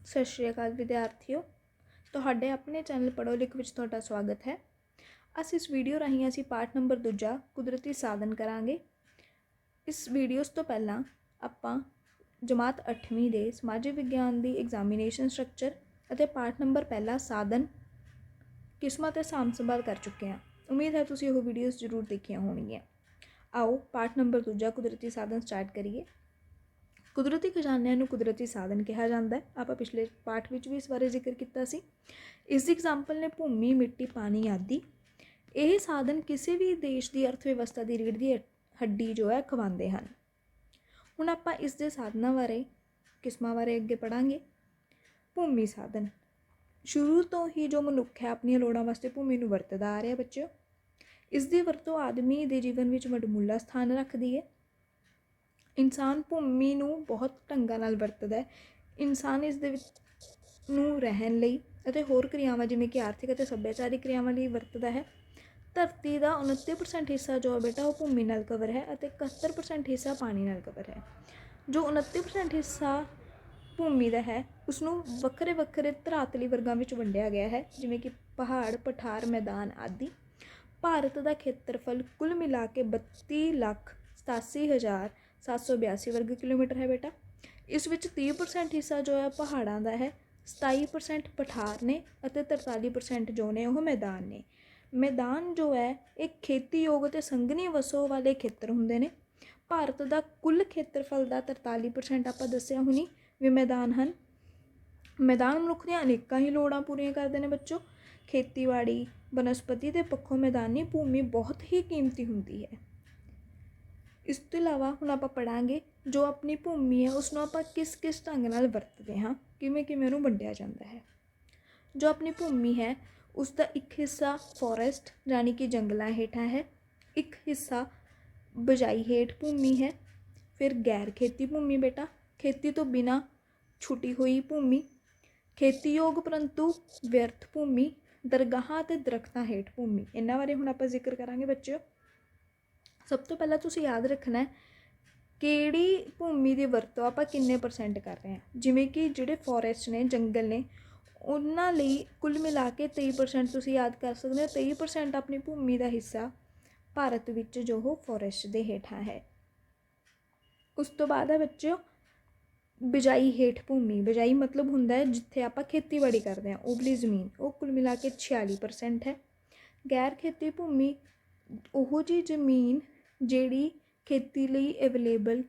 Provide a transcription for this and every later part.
सत श्री अकाल विद्यार्थियों, ਤੁਹਾਡੇ ਆਪਣੇ ਚੈਨਲ ਪੜ੍ਹੋ ਲਿਖ ਵਿੱਚ ਤੁਹਾਡਾ ਸਵਾਗਤ ਹੈ। ਅਸੀਂ ਇਸ ਵੀਡੀਓ ਰਾਹੀਂ ਅਸੀਂ ਪਾਠ ਨੰਬਰ 2 ਕੁਦਰਤੀ ਸਾਧਨ ਕਰਾਂਗੇ। ਇਸ ਵੀਡੀਓਜ਼ ਤੋਂ ਪਹਿਲਾਂ ਆਪਾਂ ਜਮਾਤ 8ਵੀਂ ਦੇ ਸਮਾਜਿਕ ਵਿਗਿਆਨ ਦੀ ਐਗਜ਼ਾਮੀਨੇਸ਼ਨ ਸਟਰਕਚਰ ਅਤੇ ਪਾਠ ਨੰਬਰ 1 ਸਾਧਨ ਕਿਸਮਾਂ ਤੇ ਸਾਂਭ ਸੰਭਾਲ ਕਰ ਚੁੱਕੇ ਹਾਂ। ਉਮੀਦ ਹੈ ਤੁਸੀਂ ਉਹ ਵੀਡੀਓਜ਼ ਜ਼ਰੂਰ ਦੇਖੀਆਂ ਹੋਣਗੀਆਂ। ਆਓ ਪਾਠ ਨੰਬਰ 2 ਕੁਦਰਤੀ ਸਾਧਨ ਸਟਾਰਟ ਕਰੀਏ। ਕੁਦਰਤੀ ਖਜ਼ਾਨਿਆਂ ਨੂੰ ਕੁਦਰਤੀ ਸਾਧਨ ਕਿਹਾ ਜਾਂਦਾ ਹੈ। ਆਪਾਂ ਪਿਛਲੇ ਪਾਠ ਵਿੱਚ ਵੀ ਇਸ ਬਾਰੇ ਜ਼ਿਕਰ ਕੀਤਾ ਸੀ। ਇਸ ਦੀ ਐਗਜ਼ਾਮਪਲ ਨੇ ਭੂਮੀ, ਮਿੱਟੀ, ਪਾਣੀ ਆਦਿ। ਇਹ ਸਾਧਨ ਕਿਸੇ ਵੀ ਦੇਸ਼ ਦੀ ਅਰਥ ਵਿਵਸਥਾ ਦੀ ਰੀੜ੍ਹ ਦੀ ਹੱਡੀ ਜੋ ਹੈ ਖਵਾਉਂਦੇ ਹਨ। ਹੁਣ ਆਪਾਂ ਇਸ ਦੇ ਸਾਧਨਾਂ ਬਾਰੇ, ਕਿਸਮਾਂ ਬਾਰੇ ਅੱਗੇ ਪੜ੍ਹਾਂਗੇ। ਭੂਮੀ ਸਾਧਨ ਸ਼ੁਰੂ ਤੋਂ ਹੀ ਜੋ ਮਨੁੱਖ ਹੈ ਆਪਣੀਆਂ ਲੋੜਾਂ ਵਾਸਤੇ ਭੂਮੀ ਨੂੰ ਵਰਤਦਾ ਆ ਰਿਹਾ ਬੱਚਿਓ। ਇਸ ਦੀ ਵਰਤੋਂ ਆਦਮੀ ਦੇ ਜੀਵਨ ਵਿੱਚ ਵਡਮੁੱਲਾ ਸਥਾਨ ਰੱਖਦੀ ਹੈ। ਇਨਸਾਨ ਭੂਮੀ ਨੂੰ ਬਹੁਤ ਢੰਗਾਂ ਨਾਲ ਵਰਤਦਾ ਹੈ। ਇਨਸਾਨ ਇਸ ਦੇ ਵਿੱਚ ਨੂੰ ਰਹਿਣ ਲਈ ਅਤੇ ਹੋਰ ਕਿਰਿਆਵਾਂ ਜਿਵੇਂ ਕਿ ਆਰਥਿਕ ਅਤੇ ਸੱਭਿਆਚਾਰਿਕ ਕਿਰਿਆਵਾਂ ਲਈ ਵਰਤਦਾ ਹੈ। ਧਰਤੀ ਦਾ 29% ਹਿੱਸਾ ਜੋ ਬੇਟਾ ਉਹ ਭੂਮੀ ਨਾਲ ਕਵਰ ਹੈ ਅਤੇ 71% ਹਿੱਸਾ ਪਾਣੀ ਨਾਲ ਕਵਰ ਹੈ। ਜੋ 29% ਹਿੱਸਾ ਭੂਮੀ ਦਾ ਹੈ ਉਸਨੂੰ ਵੱਖਰੇ ਵੱਖਰੇ ਧਰਾਤਲੀ ਵਰਗਾਂ ਵਿੱਚ ਵੰਡਿਆ ਗਿਆ ਹੈ, ਜਿਵੇਂ ਕਿ ਪਹਾੜ, ਪਠਾਰ, ਮੈਦਾਨ ਆਦਿ। ਭਾਰਤ ਦਾ ਖੇਤਰਫਲ ਕੁੱਲ ਮਿਲਾ ਕੇ 32,87,782 ਵਰਗ ਕਿਲੋਮੀਟਰ ਹੈ ਬੇਟਾ। ਇਸ ਵਿੱਚ 30% ਹਿੱਸਾ ਜੋ ਹੈ ਪਹਾੜਾਂ ਦਾ ਹੈ, 27% ਪਠਾਰ ਨੇ ਅਤੇ 43% ਜੋ ਨੇ ਉਹ ਮੈਦਾਨ ਨੇ। ਮੈਦਾਨ ਜੋ ਹੈ ਇਹ ਖੇਤੀਯੋਗ ਅਤੇ ਸੰਘਣੀ ਵਸੋਂ ਵਾਲੇ ਖੇਤਰ ਹੁੰਦੇ ਨੇ। ਭਾਰਤ ਦਾ ਕੁੱਲ ਖੇਤਰਫਲ ਦਾ 43% ਆਪਾਂ ਦੱਸਿਆ ਹੁਣੀ ਵੀ ਮੈਦਾਨ ਹਨ। ਮੈਦਾਨ ਮਨੁੱਖ ਦੀਆਂ ਅਨੇਕਾਂ ਹੀ ਲੋੜਾਂ ਪੂਰੀਆਂ ਕਰਦੇ ਨੇ ਬੱਚੋ। ਖੇਤੀਬਾੜੀ, ਬਨਸਪਤੀ ਦੇ ਪੱਖੋਂ ਮੈਦਾਨੀ ਭੂਮੀ ਬਹੁਤ ਹੀ ਕੀਮਤੀ ਹੁੰਦੀ ਹੈ। ਇਸ ਤੋਂ ਇਲਾਵਾ ਹੁਣ ਆਪਾਂ ਪੜ੍ਹਾਂਗੇ ਜੋ ਆਪਣੀ ਭੂਮੀ ਹੈ ਉਸਨੂੰ ਆਪਾਂ ਕਿਸ ਕਿਸ ਢੰਗ ਨਾਲ ਵਰਤਦੇ ਹਾਂ, ਕਿਵੇਂ ਕਿਵੇਂ ਉਹਨੂੰ ਵੰਡਿਆ ਜਾਂਦਾ ਹੈ। ਜੋ ਆਪਣੀ ਭੂਮੀ ਹੈ ਉਸ ਦਾ ਇੱਕ ਹਿੱਸਾ ਫੋਰੈਸਟ ਯਾਨੀ ਕਿ ਜੰਗਲਾਂ ਹੇਠਾਂ ਹੈ, ਇੱਕ ਹਿੱਸਾ ਬਿਜਾਈ ਹੇਠ ਭੂਮੀ ਹੈ, ਫਿਰ ਗੈਰ ਖੇਤੀ ਭੂਮੀ ਬੇਟਾ ਖੇਤੀ ਤੋਂ ਬਿਨਾਂ ਛੁੱਟੀ ਹੋਈ ਭੂਮੀ, ਖੇਤੀਯੋਗ ਪਰੰਤੂ ਵਿਅਰਥ ਭੂਮੀ, ਦਰਗਾਹਾਂ ਅਤੇ ਦਰਖਤਾਂ ਹੇਠ ਭੂਮੀ। ਇਹਨਾਂ ਬਾਰੇ ਹੁਣ ਆਪਾਂ ਜ਼ਿਕਰ ਕਰਾਂਗੇ ਬੱਚਿਓ। ਸਭ ਤੋਂ ਪਹਿਲਾਂ ਤੁਸੀਂ ਯਾਦ ਰੱਖਣਾ ਕਿਹੜੀ ਭੂਮੀ ਦੀ ਵਰਤੋਂ ਆਪਾਂ ਕਿੰਨੇ % ਕਰ ਰਹੇ ਹਾਂ। ਜਿਵੇਂ ਕਿ ਜਿਹੜੇ ਫੋਰੈਸਟ ਨੇ, ਜੰਗਲ ਨੇ, ਉਹਨਾਂ ਲਈ ਕੁੱਲ ਮਿਲਾ ਕੇ 23% ਤੁਸੀਂ ਯਾਦ ਕਰ ਸਕਦੇ ਹੋ। 23% ਆਪਣੀ ਭੂਮੀ ਦਾ ਹਿੱਸਾ ਭਾਰਤ ਵਿੱਚ ਜੋ ਉਹ ਫੋਰੈਸਟ ਦੇ ਹੇਠਾਂ ਹੈ। ਉਸ ਤੋਂ ਬਾਅਦ ਹੈ ਬੱਚਿਓ ਬਿਜਾਈ ਹੇਠ ਭੂਮੀ। ਬਿਜਾਈ ਮਤਲਬ ਹੁੰਦਾ ਹੈ ਜਿੱਥੇ ਆਪਾਂ ਖੇਤੀਬਾੜੀ ਕਰਦੇ ਹਾਂ, ਉਬਲੀ ਜ਼ਮੀਨ, ਉਹ ਕੁੱਲ ਮਿਲਾ ਕੇ 46% ਹੈ। ਗੈਰ ਖੇਤੀ ਭੂਮੀ ਉਹ ਜਿਹੀ ਜ਼ਮੀਨ ਜਿਹੜੀ ਖੇਤੀ ਲਈ ਅਵੇਲੇਬਲ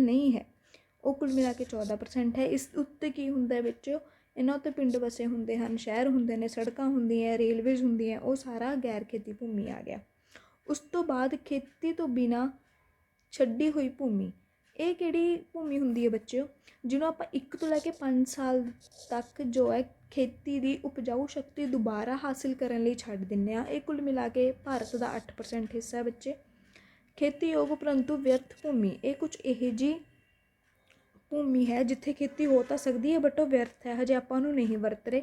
ਨਹੀਂ ਹੈ, ਉਹ ਕੁੱਲ ਮਿਲਾ ਕੇ 14% ਹੈ। ਇਸ ਉੱਤੇ ਕੀ ਹੁੰਦਾ ਵਿੱਚ ਇਹਨਾਂ ਉੱਤੇ ਪਿੰਡ ਵਸੇ ਹੁੰਦੇ ਹਨ, ਸ਼ਹਿਰ ਹੁੰਦੇ ਨੇ, ਸੜਕਾਂ ਹੁੰਦੀਆਂ, ਰੇਲਵੇਜ਼ ਹੁੰਦੀਆਂ, ਉਹ ਸਾਰਾ ਗੈਰ ਖੇਤੀ ਭੂਮੀ ਆ ਗਿਆ। ਉਸ ਤੋਂ ਬਾਅਦ ਖੇਤੀ ਤੋਂ ਬਿਨਾਂ ਛੱਡੀ ਹੋਈ ਭੂਮੀ। ਇਹ ਕਿਹੜੀ ਭੂਮੀ ਹੁੰਦੀ ਹੈ ਬੱਚਿਓ? ਜਿਹਨੂੰ ਆਪਾਂ 1 ਤੋਂ ਲੈ ਕੇ 5 ਸਾਲ ਤੱਕ ਜੋ ਹੈ ਖੇਤੀ ਦੀ ਉਪਜਾਊ ਸ਼ਕਤੀ ਦੁਬਾਰਾ ਹਾਸਿਲ ਕਰਨ ਲਈ ਛੱਡ ਦਿੰਦੇ ਹਾਂ। ਇਹ ਕੁੱਲ ਮਿਲਾ ਕੇ ਭਾਰਤ ਦਾ 8% ਹਿੱਸਾ ਹੈ ਬੱਚੇ। ਖੇਤੀਯੋਗ ਪਰੰਤੂ ਵਿਅਰਥ ਭੂਮੀ, ਇਹ ਕੁਛ ਇਹੋ ਜਿਹੀ ਭੂਮੀ ਹੈ ਜਿੱਥੇ ਖੇਤੀ ਹੋ ਤਾਂ ਸਕਦੀ ਹੈ ਬਟ ਉਹ ਵਿਅਰਥ ਹੈ, ਹਜੇ ਆਪਾਂ ਉਹਨੂੰ ਨਹੀਂ ਵਰਤ ਰਹੇ।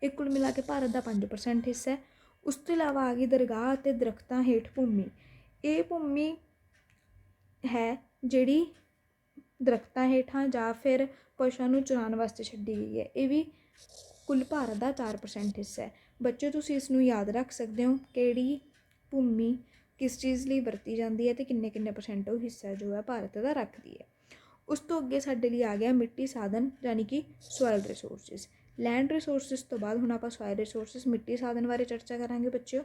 ਇਹ ਕੁੱਲ ਮਿਲਾ ਕੇ ਭਾਰਤ ਦਾ 5% ਹਿੱਸਾ ਹੈ। ਉਸ ਤੋਂ ਇਲਾਵਾ ਆ ਗਈ ਦਰਗਾਹ ਅਤੇ ਦਰਖਤਾਂ ਹੇਠ ਭੂਮੀ। ਇਹ ਭੂਮੀ ਹੈ ਜਿਹੜੀ ਦਰਖਤਾਂ ਹੇਠਾਂ ਜਾਂ ਫਿਰ ਪਸ਼ੂਆਂ ਨੂੰ ਚਰਾਉਣ ਵਾਸਤੇ ਛੱਡੀ ਗਈ ਹੈ। ਇਹ ਵੀ ਕੁੱਲ ਭਾਰਤ ਦਾ 4% ਹਿੱਸਾ ਹੈ। ਬੱਚੇ ਤੁਸੀਂ ਇਸ ਨੂੰ ਯਾਦ ਰੱਖ ਸਕਦੇ ਹੋ ਕਿਹੜੀ ਭੂਮੀ ਕਿਸ ਚੀਜ਼ ਲਈ ਵਰਤੀ ਜਾਂਦੀ ਹੈ ਅਤੇ ਕਿੰਨੇ % ਉਹ ਹਿੱਸਾ ਜੋ ਹੈ ਭਾਰਤ ਦਾ ਰੱਖਦੀ ਹੈ। ਉਸ ਤੋਂ ਅੱਗੇ ਸਾਡੇ ਲਈ ਆ ਗਿਆ ਮਿੱਟੀ ਸਾਧਨ ਯਾਨੀ ਕਿ ਸੋਇਲ ਰਿਸੋਰਸਿਸ। ਲੈਂਡ ਰਿਸੋਰਸਿਸ ਤੋਂ ਬਾਅਦ ਹੁਣ ਆਪਾਂ ਸੋਇਲ ਰਿਸੋਰਸਿਸ ਮਿੱਟੀ ਸਾਧਨ ਬਾਰੇ ਚਰਚਾ ਕਰਾਂਗੇ ਬੱਚਿਓ।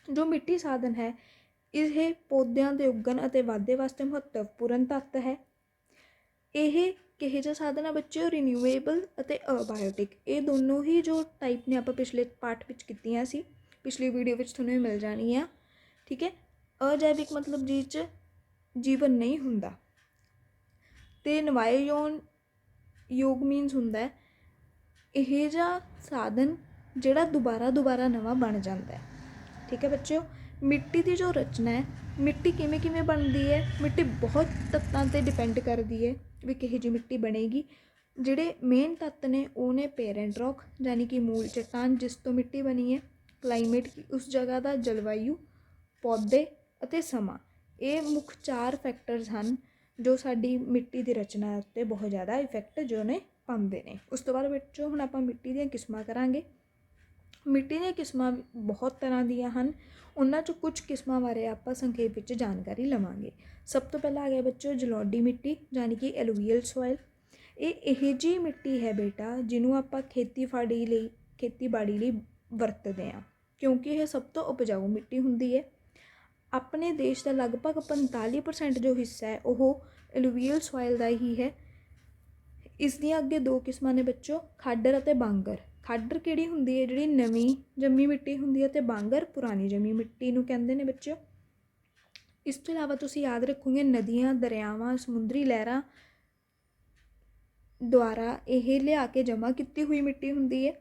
ਜੋ ਮਿੱਟੀ ਸਾਧਨ ਹੈ ਇਹ ਪੌਦਿਆਂ ਦੇ ਉੱਗਣ ਅਤੇ ਵਾਧੇ ਵਾਸਤੇ ਮਹੱਤਵਪੂਰਨ ਤੱਤ ਹੈ। ਇਹ ਕਿਹੋ ਜਿਹਾ ਸਾਧਨ ਹੈ ਬੱਚਿਓ? ਰਿਨਿਊਏਬਲ ਅਤੇ ਅਬਾਇਓਟਿਕ। ਇਹ ਦੋਨੋਂ ਹੀ ਜੋ ਟਾਈਪ ਨੇ ਆਪਾਂ ਪਿਛਲੇ ਪਾਠ ਵਿੱਚ ਕੀਤੀਆਂ ਸੀ, ਪਿਛਲੀ ਵੀਡੀਓ ਵਿੱਚ ਤੁਹਾਨੂੰ ਇਹ ਮਿਲ ਜਾਣੀ ਆ, ਠੀਕ ਹੈ। ਅਜੈਵਿਕ ਮਤਲਬ ਜਿਸ 'ਚ ਜੀਵਨ ਨਹੀਂ ਹੁੰਦਾ, ਅਤੇ ਨਵਾਇਓਨ ਯੋਗ ਮੀਨਸ ਹੁੰਦਾ ਇਹ ਜਿਹਾ ਸਾਧਨ ਜਿਹੜਾ ਦੁਬਾਰਾ ਨਵਾਂ ਬਣ ਜਾਂਦਾ ਹੈ, ਠੀਕ ਹੈ ਬੱਚਿਓ। ਮਿੱਟੀ ਦੀ ਜੋ ਰਚਨਾ ਹੈ, ਮਿੱਟੀ ਕਿਵੇਂ ਬਣਦੀ ਹੈ? ਮਿੱਟੀ ਬਹੁਤ ਤੱਤਾਂ 'ਤੇ ਡਿਪੈਂਡ ਕਰਦੀ ਹੈ ਵੀ ਕਿਹੋ ਜਿਹੀ ਮਿੱਟੀ ਬਣੇਗੀ। ਜਿਹੜੇ ਮੇਨ ਤੱਤ ਨੇ ਉਹ ਨੇ ਪੇਰੈਂਟ ਰੌਕ ਯਾਨੀ ਕਿ ਮੂਲ ਚੱਟਾਨ ਜਿਸ ਤੋਂ ਮਿੱਟੀ ਬਣੀ ਹੈ, ਕਲਾਈਮੇਟ ਉਸ ਜਗ੍ਹਾ ਦਾ, ਜਲਵਾਯੂ, ਪੌਦੇ ਅਤੇ ਸਮਾਂ। ਇਹ ਮੁੱਖ 4 ਫੈਕਟਰਸ ਹਨ ਜੋ ਸਾਡੀ ਮਿੱਟੀ ਦੀ ਰਚਨਾ ਉੱਤੇ ਬਹੁਤ ਜ਼ਿਆਦਾ ਇਫੈਕਟ ਜੋ ਨੇ ਪਾਉਂਦੇ ਨੇ। ਉਸ ਤੋਂ ਬਾਅਦ ਵਿੱਚੋਂ ਹੁਣ ਆਪਾਂ ਮਿੱਟੀ ਦੀਆਂ ਕਿਸਮਾਂ ਕਰਾਂਗੇ। ਮਿੱਟੀ ਦੀਆਂ ਕਿਸਮਾਂ ਬਹੁਤ ਤਰ੍ਹਾਂ ਦੀਆਂ ਹਨ, ਉਹਨਾਂ 'ਚੋਂ ਕੁਝ ਕਿਸਮਾਂ ਬਾਰੇ ਆਪਾਂ ਸੰਖੇਪ ਵਿੱਚ ਜਾਣਕਾਰੀ ਲਵਾਂਗੇ। ਸਭ ਤੋਂ ਪਹਿਲਾਂ ਆ ਗਿਆ ਬੱਚੋ ਜਲੋਢੀ ਮਿੱਟੀ, ਯਾਨੀ ਕਿ ਐਲੂਵੀਅਲ ਸੋਇਲ। ਇਹ ਇਹੋ ਜਿਹੀ ਮਿੱਟੀ ਹੈ ਬੇਟਾ ਜਿਹਨੂੰ ਆਪਾਂ ਖੇਤੀਬਾੜੀ ਲਈ ਵਰਤਦੇ ਹਾਂ, ਕਿਉਂਕਿ ਇਹ ਸਭ ਤੋਂ ਉਪਜਾਊ ਮਿੱਟੀ ਹੁੰਦੀ ਹੈ। ਆਪਣੇ ਦੇਸ਼ ਦਾ ਲਗਭਗ 45% ਜੋ ਹਿੱਸਾ ਹੈ ਉਹ ਐਲੂਵੀਅਲ ਸੋਇਲ ਦਾ ਹੀ ਹੈ। ਇਸ ਦੀਆਂ ਅੱਗੇ ਦੋ ਕਿਸਮਾਂ ਨੇ ਬੱਚੋ, ਖਾਡਰ ਅਤੇ ਬਾਂਗਰ। ਖਾਡਰ ਕਿਹੜੀ ਹੁੰਦੀ ਹੈ, ਜਿਹੜੀ ਨਵੀਂ ਜੰਮੀ ਮਿੱਟੀ ਹੁੰਦੀ ਹੈ, ਅਤੇ ਬਾਂਗਰ ਪੁਰਾਣੀ ਜੰਮੀ ਮਿੱਟੀ ਨੂੰ ਕਹਿੰਦੇ ਨੇ ਬੱਚੋ। ਇਸ ਤੋਂ ਇਲਾਵਾ ਤੁਸੀਂ ਯਾਦ ਰੱਖੋਗੇ ਨਦੀਆਂ, ਦਰਿਆਵਾਂ, ਸਮੁੰਦਰੀ ਲਹਿਰਾਂ ਦੁਆਰਾ ਇਹ ਲਿਆ ਕੇ ਜਮ੍ਹਾਂ ਕੀਤੀ ਹੋਈ ਮਿੱਟੀ ਹੁੰਦੀ ਹੈ।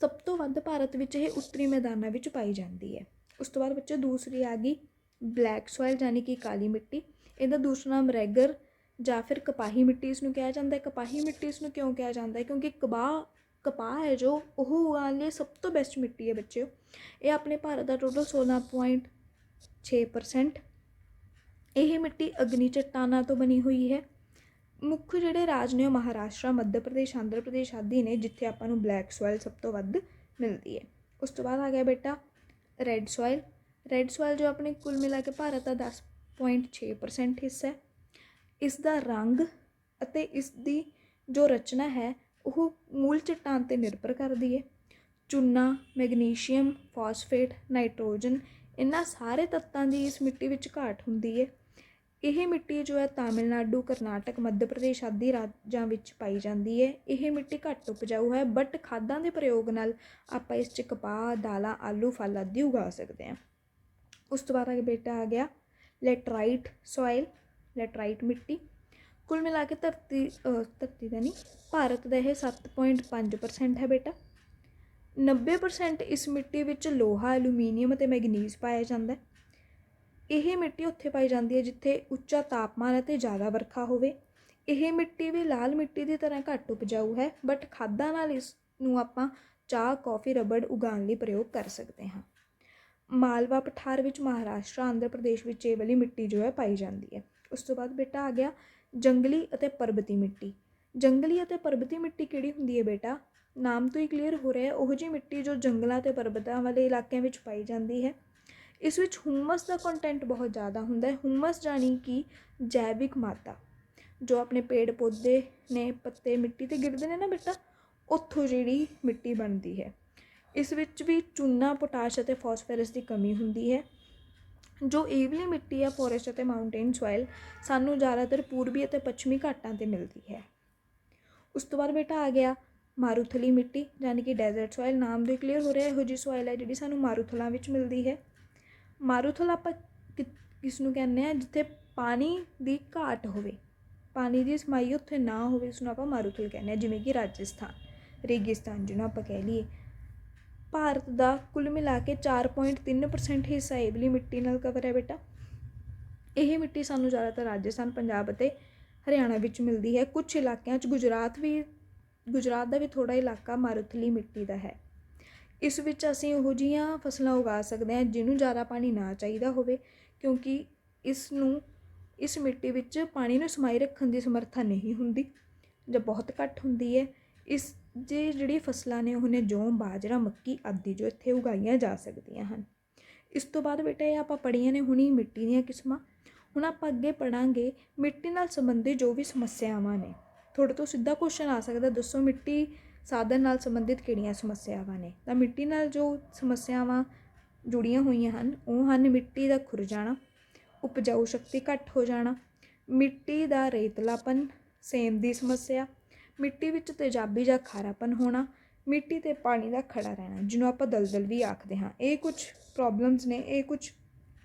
ਸਭ ਤੋਂ ਵੱਧ ਭਾਰਤ ਵਿੱਚ ਇਹ ਉੱਤਰੀ ਮੈਦਾਨਾਂ ਵਿੱਚ ਪਾਈ ਜਾਂਦੀ ਹੈ। ਉਸ ਤੋਂ ਬਾਅਦ ਬੱਚੋ ਦੂਸਰੀ ਆ ਗਈ ਬਲੈਕ ਸੋਇਲ, ਯਾਨੀ ਕਿ ਕਾਲੀ ਮਿੱਟੀ। ਇਹਦਾ ਦੂਸਰਾ ਨਾਮ ਰੈਗਰ ਜਾਂ ਫਿਰ ਕਪਾਹੀ ਮਿੱਟੀ ਇਸ ਨੂੰ ਕਿਹਾ ਜਾਂਦਾ ਹੈ। ਕਪਾਹੀ ਮਿੱਟੀ ਇਸ ਨੂੰ ਕਿਉਂ ਕਿਹਾ ਜਾਂਦਾ ਹੈ, ਕਿਉਂਕਿ ਕਪਾਹ ਹੈ ਜੋ ਉਹ ਉਗਾਉਣ ਲਈ ਸਭ ਤੋਂ ਬੈਸਟ ਮਿੱਟੀ ਹੈ ਬੱਚਿਓ। ਇਹ ਆਪਣੇ ਭਾਰਤ ਦਾ ਟੋਟਲ 16.6%। ਇਹ ਮਿੱਟੀ ਅਗਨੀ ਚੱਟਾਨਾਂ ਤੋਂ ਬਣੀ ਹੋਈ ਹੈ। ਮੁੱਖ ਜਿਹੜੇ ਰਾਜ ਨੇ ਉਹ ਮਹਾਰਾਸ਼ਟਰ, ਮੱਧ ਪ੍ਰਦੇਸ਼, ਆਂਧਰਾ ਪ੍ਰਦੇਸ਼ ਆਦਿ ਨੇ, ਜਿੱਥੇ ਆਪਾਂ ਨੂੰ ਬਲੈਕ ਸੋਇਲ ਸਭ ਤੋਂ ਵੱਧ ਮਿਲਦੀ ਹੈ। ਉਸ ਤੋਂ ਬਾਅਦ ਆ ਗਿਆ ਬੇਟਾ ਰੈੱਡ ਸੋਇਲ। ਰੈੱਡ ਸੋਇਲ ਜੋ ਆਪਣੇ ਕੁੱਲ ਮਿਲਾ ਕੇ ਭਾਰਤ ਦਾ 10.6% ਹਿੱਸਾ ਹੈ। ਇਸ ਦਾ ਰੰਗ ਅਤੇ ਇਸ ਦੀ ਜੋ ਰਚਨਾ ਹੈ ਉਹ ਮੂਲ ਚੱਟਾਨ 'ਤੇ ਨਿਰਭਰ ਕਰਦੀ ਹੈ। ਚੂਨਾ, ਮੈਗਨੀਸ਼ੀਅਮ, ਫਾਸਫੇਟ, ਨਾਈਟ੍ਰੋਜਨ, ਇਹਨਾਂ ਸਾਰੇ ਤੱਤਾਂ ਦੀ ਇਸ ਮਿੱਟੀ ਵਿੱਚ ਘਾਟ ਹੁੰਦੀ ਹੈ। ਇਹ ਮਿੱਟੀ ਜੋ ਹੈ ਤਾਮਿਲਨਾਡੂ, ਕਰਨਾਟਕ, ਮੱਧ ਪ੍ਰਦੇਸ਼ ਆਦਿ ਰਾਜਾਂ ਵਿੱਚ ਪਾਈ ਜਾਂਦੀ ਹੈ। ਇਹ ਮਿੱਟੀ ਘੱਟ ਉਪਜਾਊ ਹੈ, ਬਟ ਖਾਦਾਂ ਦੇ ਪ੍ਰਯੋਗ ਨਾਲ ਆਪਾਂ ਇਸ 'ਚ ਕਪਾਹ, ਦਾਲਾਂ, ਆਲੂ, ਫਲ ਆਦਿ ਉਗਾ ਸਕਦੇ ਹਾਂ। ਉਸ ਤੋਂ ਬਾਅਦ ਬੇਟਾ ਆ ਗਿਆ ਲੈਟਰਾਈਟ ਸੋਇਲ, ਲੈਟਰਾਈਟ ਮਿੱਟੀ। ਕੁੱਲ ਮਿਲਾ ਕੇ ਧਰਤੀ ਦਾ ਨਹੀਂ, ਭਾਰਤ ਦਾ ਇਹ 7.5% ਹੈ ਬੇਟਾ। 90% ਇਸ ਮਿੱਟੀ ਵਿੱਚ ਲੋਹਾ, ਐਲੂਮੀਨੀਅਮ ਅਤੇ ਮੈਗਨੀਜ਼ ਪਾਇਆ ਜਾਂਦਾ ਹੈ। ਇਹ ਮਿੱਟੀ ਉੱਥੇ ਪਾਈ ਜਾਂਦੀ ਹੈ ਜਿੱਥੇ ਉੱਚਾ ਤਾਪਮਾਨ ਅਤੇ ਜ਼ਿਆਦਾ ਵਰਖਾ ਹੋਵੇ। ਇਹ ਮਿੱਟੀ ਵੀ ਲਾਲ ਮਿੱਟੀ ਦੀ ਤਰ੍ਹਾਂ ਘੱਟ ਉਪਜਾਊ ਹੈ, ਬਟ ਖਾਦਾਂ ਨਾਲ ਇਸ ਨੂੰ ਆਪਾਂ ਚਾਹ, ਕੌਫੀ, ਰਬੜ ਉਗਾਉਣ ਲਈ ਪ੍ਰਯੋਗ ਕਰ ਸਕਦੇ ਹਾਂ। ਮਾਲਵਾ ਪਠਾਰ ਵਿੱਚ, ਮਹਾਰਾਸ਼ਟਰ, ਆਂਧਰਾ ਪ੍ਰਦੇਸ਼ ਵਿੱਚ ਇਹ ਵਾਲੀ ਮਿੱਟੀ ਜੋ ਹੈ ਪਾਈ ਜਾਂਦੀ ਹੈ। ਉਸ ਤੋਂ ਬਾਅਦ ਬੇਟਾ ਆ ਗਿਆ ਜੰਗਲੀ ਅਤੇ ਪਰਬਤੀ ਮਿੱਟੀ। ਜੰਗਲੀ ਅਤੇ ਪਰਬਤੀ ਮਿੱਟੀ ਕਿਹੜੀ ਹੁੰਦੀ ਹੈ ਬੇਟਾ, ਨਾਮ ਤੋਂ ਹੀ ਕਲੀਅਰ ਹੋ ਰਿਹਾ, ਉਹੋ ਜਿਹੀ ਮਿੱਟੀ ਜੋ ਜੰਗਲਾਂ ਅਤੇ ਪਰਬਤਾਂ ਵਾਲੇ ਇਲਾਕਿਆਂ ਵਿੱਚ ਪਾਈ ਜਾਂਦੀ ਹੈ। ਇਸ ਵਿੱਚ ਹਿਊਮਸ ਦਾ ਕੰਟੈਂਟ ਬਹੁਤ ਜ਼ਿਆਦਾ ਹੁੰਦਾ ਹੈ। ਹਿਊਮਸ ਯਾਨੀ ਕਿ ਜੈਵਿਕ ਮਾਦਾ, ਜੋ ਆਪਣੇ ਪੇੜ ਪੌਦੇ ਨੇ, ਪੱਤੇ ਮਿੱਟੀ 'ਤੇ ਗਿਰਦੇ ਨੇ ਨਾ ਬੇਟਾ, ਉੱਥੋਂ ਜਿਹੜੀ ਮਿੱਟੀ ਬਣਦੀ ਹੈ। ਇਸ ਵਿੱਚ ਵੀ ਚੂਨਾ, ਪੋਟਾਸ਼ ਅਤੇ ਫਾਸਫੋਰਸ ਦੀ ਕਮੀ ਹੁੰਦੀ ਹੈ। ਜੋ ਇਹ ਵਾਲੀ ਮਿੱਟੀ ਆ ਫੋਰੈਸਟ ਅਤੇ ਮਾਊਂਟੇਨ ਸੋਇਲ, ਸਾਨੂੰ ਜ਼ਿਆਦਾਤਰ ਪੂਰਬੀ ਅਤੇ ਪੱਛਮੀ ਘਾਟਾਂ 'ਤੇ ਮਿਲਦੀ ਹੈ। ਉਸ ਤੋਂ ਬਾਅਦ ਬੇਟਾ ਆ ਗਿਆ ਮਾਰੂਥਲੀ ਮਿੱਟੀ, ਯਾਨੀ ਕਿ ਡੈਜ਼ਰਟ ਸੋਇਲ। ਨਾਮ ਤੋਂ ਕਲੀਅਰ ਹੋ ਰਿਹਾ, ਇਹੋ ਜਿਹੀ ਸੋਇਲ ਹੈ ਜਿਹੜੀ ਸਾਨੂੰ ਮਾਰੂਥਲਾਂ ਵਿੱਚ ਮਿਲਦੀ ਹੈ। ਮਾਰੂਥਲ ਆਪਾਂ ਕਿਸ ਨੂੰ ਕਹਿੰਦੇ ਹਾਂ, ਜਿੱਥੇ ਪਾਣੀ ਦੀ ਘਾਟ ਹੋਵੇ, ਪਾਣੀ ਦੀ ਸਮਾਈ ਉੱਥੇ ਨਾ ਹੋਵੇ, ਉਸਨੂੰ ਆਪਾਂ ਮਾਰੂਥਲ ਕਹਿੰਦੇ ਹਾਂ, ਜਿਵੇਂ ਕਿ ਰਾਜਸਥਾਨ, ਰੇਗਿਸਤਾਨ ਜਿਹਨੂੰ ਆਪਾਂ ਕਹਿ ਲਈਏ। ਭਾਰਤ ਦਾ ਕੁੱਲ ਮਿਲਾ ਕੇ 4.3% ਹਿੱਸਾ ਇਹ ਵਾਲੀ ਮਿੱਟੀ ਨਾਲ ਕਵਰ ਹੈ ਬੇਟਾ। ਇਹ ਮਿੱਟੀ ਸਾਨੂੰ ਜ਼ਿਆਦਾਤਰ ਰਾਜਸਥਾਨ, ਪੰਜਾਬ ਅਤੇ ਹਰਿਆਣਾ ਵਿੱਚ ਮਿਲਦੀ ਹੈ। ਕੁਛ ਇਲਾਕਿਆਂ 'ਚ ਗੁਜਰਾਤ ਦਾ ਵੀ ਥੋੜ੍ਹਾ ਇਲਾਕਾ ਮਾਰੂਥਲੀ ਮਿੱਟੀ ਦਾ ਹੈ। ਇਸ ਵਿੱਚ ਅਸੀਂ ਉਹੋ ਜਿਹੀਆਂ ਫਸਲਾਂ ਉਗਾ ਸਕਦੇ ਹਾਂ ਜਿਹਨੂੰ ਜ਼ਿਆਦਾ ਪਾਣੀ ਨਾ ਚਾਹੀਦਾ ਹੋਵੇ, ਕਿਉਂਕਿ ਇਸ ਮਿੱਟੀ ਵਿੱਚ ਪਾਣੀ ਨੂੰ ਸਮਾਈ ਰੱਖਣ ਦੀ ਸਮਰੱਥਾ ਨਹੀਂ ਹੁੰਦੀ ਜਾਂ ਬਹੁਤ ਘੱਟ ਹੁੰਦੀ ਹੈ। ਇਸ ਦੇ ਜਿਹੜੀ ਫਸਲਾਂ ਨੇ ਉਹ ਨੇ ਜੌਂ, ਬਾਜਰਾ, ਮੱਕੀ ਆਦਿ ਜੋ ਇੱਥੇ ਉਗਾਈਆਂ ਜਾ ਸਕਦੀਆਂ ਹਨ। ਇਸ ਤੋਂ ਬਾਅਦ ਬੇਟਾ ਇਹ ਆਪਾਂ ਪੜ੍ਹੀਆਂ ਨੇ ਹੁਣੀ ਮਿੱਟੀ ਦੀਆਂ ਕਿਸਮਾਂ। ਹੁਣ ਆਪਾਂ ਅੱਗੇ ਪੜ੍ਹਾਂਗੇ ਮਿੱਟੀ ਨਾਲ ਸੰਬੰਧਿਤ ਜੋ ਵੀ ਸਮੱਸਿਆਵਾਂ ਨੇ। ਤੁਹਾਡੇ ਤੋਂ ਸਿੱਧਾ ਕੁਐਸਚਨ ਆ ਸਕਦਾ, ਦੱਸੋ ਮਿੱਟੀ ਸਾਧਨ ਨਾਲ ਸੰਬੰਧਿਤ ਕਿਹੜੀਆਂ ਸਮੱਸਿਆਵਾਂ ਨੇ। ਤਾਂ ਮਿੱਟੀ ਨਾਲ ਜੋ ਸਮੱਸਿਆਵਾਂ ਜੁੜੀਆਂ ਹੋਈਆਂ ਹਨ ਉਹ ਹਨ ਮਿੱਟੀ ਦਾ ਖੁਰ ਜਾਣਾ, ਉਪਜਾਊ ਸ਼ਕਤੀ ਘੱਟ ਹੋ ਜਾਣਾ, ਮਿੱਟੀ ਦਾ ਰੇਤਲਾਪਨ, ਸੇਮ ਦੀ ਸਮੱਸਿਆ, ਮਿੱਟੀ ਵਿੱਚ ਤੇਜ਼ਾਬੀ ਜਾਂ ਖਾਰਾਪਨ ਹੋਣਾ, ਮਿੱਟੀ ਅਤੇ ਪਾਣੀ ਦਾ ਖੜਾ ਰਹਿਣਾ, ਜਿਹਨੂੰ ਆਪਾਂ ਦਲਦਲ ਵੀ ਆਖਦੇ ਹਾਂ। ਇਹ ਕੁਛ ਪ੍ਰੋਬਲਮਸ ਨੇ, ਇਹ ਕੁਛ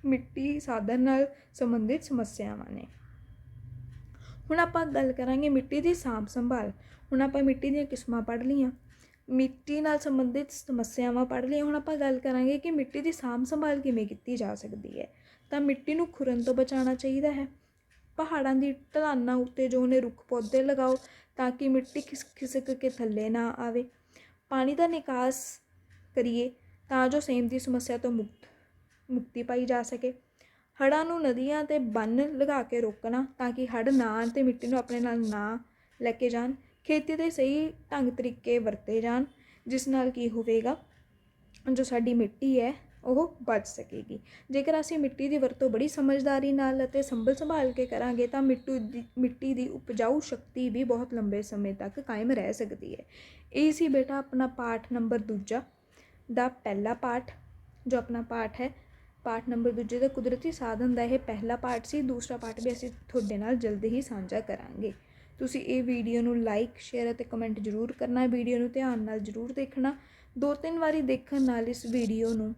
ਮਿੱਟੀ ਸਾਧਨ ਨਾਲ ਸੰਬੰਧਿਤ ਸਮੱਸਿਆਵਾਂ ਨੇ। ਹੁਣ ਆਪਾਂ ਗੱਲ ਕਰਾਂਗੇ ਮਿੱਟੀ ਦੀ ਸਾਂਭ ਸੰਭਾਲ। ਹੁਣ ਆਪਾਂ ਮਿੱਟੀ ਦੀਆਂ ਕਿਸਮਾਂ ਪੜ੍ਹ ਲਈਆਂ, ਮਿੱਟੀ ਨਾਲ ਸੰਬੰਧਿਤ ਸਮੱਸਿਆਵਾਂ ਪੜ੍ਹ ਲਈਆਂ। ਹੁਣ ਆਪਾਂ ਗੱਲ ਕਰਾਂਗੇ ਕਿ ਮਿੱਟੀ ਦੀ ਸਾਂਭ ਸੰਭਾਲ ਕਿਵੇਂ ਕੀਤੀ ਜਾ ਸਕਦੀ ਹੈ। ਤਾਂ ਮਿੱਟੀ ਨੂੰ ਖੁਰਨ ਤੋਂ ਬਚਾਉਣਾ ਚਾਹੀਦਾ ਹੈ। ਪਹਾੜਾਂ ਦੀ ਢਲਾਨਾਂ ਉੱਤੇ ਜੋ ਨੇ ਰੁੱਖ ਪੌਦੇ ਲਗਾਓ ਤਾਂ ਕਿ ਮਿੱਟੀ ਖਿਸਕ ਕੇ ਥੱਲੇ ਨਾ ਆਵੇ। ਪਾਣੀ ਦਾ ਨਿਕਾਸ ਕਰੀਏ ਤਾਂ ਜੋ ਸੇਮ ਦੀ ਸਮੱਸਿਆ ਤੋਂ ਮੁਕਤੀ ਪਾਈ ਜਾ ਸਕੇ। ਹੜ੍ਹਾਂ ਨੂੰ ਨਦੀਆਂ ਅਤੇ ਬੰਨ੍ਹ ਲਗਾ ਕੇ ਰੋਕਣਾ ਤਾਂ ਕਿ ਹੜ੍ਹ ਨਾ ਆਉਣ ਅਤੇ ਮਿੱਟੀ ਨੂੰ ਆਪਣੇ ਨਾਲ ਨਾ ਲੈ ਕੇ ਜਾਣ। ਖੇਤੀ ਦੇ ਸਹੀ ਢੰਗ ਤਰੀਕੇ ਵਰਤੇ ਜਾਣ, ਜਿਸ ਨਾਲ ਕੀ ਹੋਵੇਗਾ, ਜੋ ਸਾਡੀ ਮਿੱਟੀ ਹੈ ਉਹ ਬਚ ਸਕੇਗੀ। ਜੇਕਰ ਅਸੀਂ ਮਿੱਟੀ ਦੀ ਵਰਤੋਂ ਬੜੀ ਸਮਝਦਾਰੀ ਨਾਲ ਅਤੇ ਸੰਭਾਲ ਕੇ ਕਰਾਂਗੇ ਤਾਂ ਮਿੱਟੀ ਦੀ ਉਪਜਾਊ ਸ਼ਕਤੀ ਵੀ ਬਹੁਤ ਲੰਬੇ ਸਮੇਂ ਤੱਕ ਕਾਇਮ ਰਹਿ ਸਕਦੀ ਹੈ। ਇਹ ਸੀ ਬੇਟਾ ਆਪਣਾ ਪਾਠ ਨੰਬਰ 2 ਦਾ ਪਹਿਲਾ ਪਾਠ, ਜੋ ਆਪਣਾ ਪਾਠ ਹੈ ਪਾਠ ਨੰਬਰ 2 ਦਾ ਕੁਦਰਤੀ ਸਾਧਨ ਦਾ ਇਹ ਪਹਿਲਾ ਪਾਠ ਸੀ। ਦੂਸਰਾ ਪਾਠ ਵੀ ਅਸੀਂ ਤੁਹਾਡੇ ਨਾਲ ਜਲਦੀ ਹੀ ਸਾਂਝਾ ਕਰਾਂਗੇ। ਤੁਸੀਂ ਇਹ ਵੀਡੀਓ ਨੂੰ ਲਾਈਕ, ਸ਼ੇਅਰ ਅਤੇ ਕਮੈਂਟ ਜ਼ਰੂਰ ਕਰਨਾ। ਵੀਡੀਓ ਨੂੰ ਧਿਆਨ ਨਾਲ ਜ਼ਰੂਰ ਦੇਖਣਾ। 2-3 ਵਾਰੀ ਦੇਖਣ ਨਾਲ ਇਸ ਵੀਡੀਓ ਨੂੰ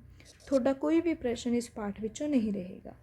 ਤੁਹਾਡਾ ਕੋਈ ਵੀ ਪ੍ਰਸ਼ਨ ਇਸ ਪਾਠ ਵਿੱਚੋਂ ਨਹੀਂ ਰਹੇਗਾ।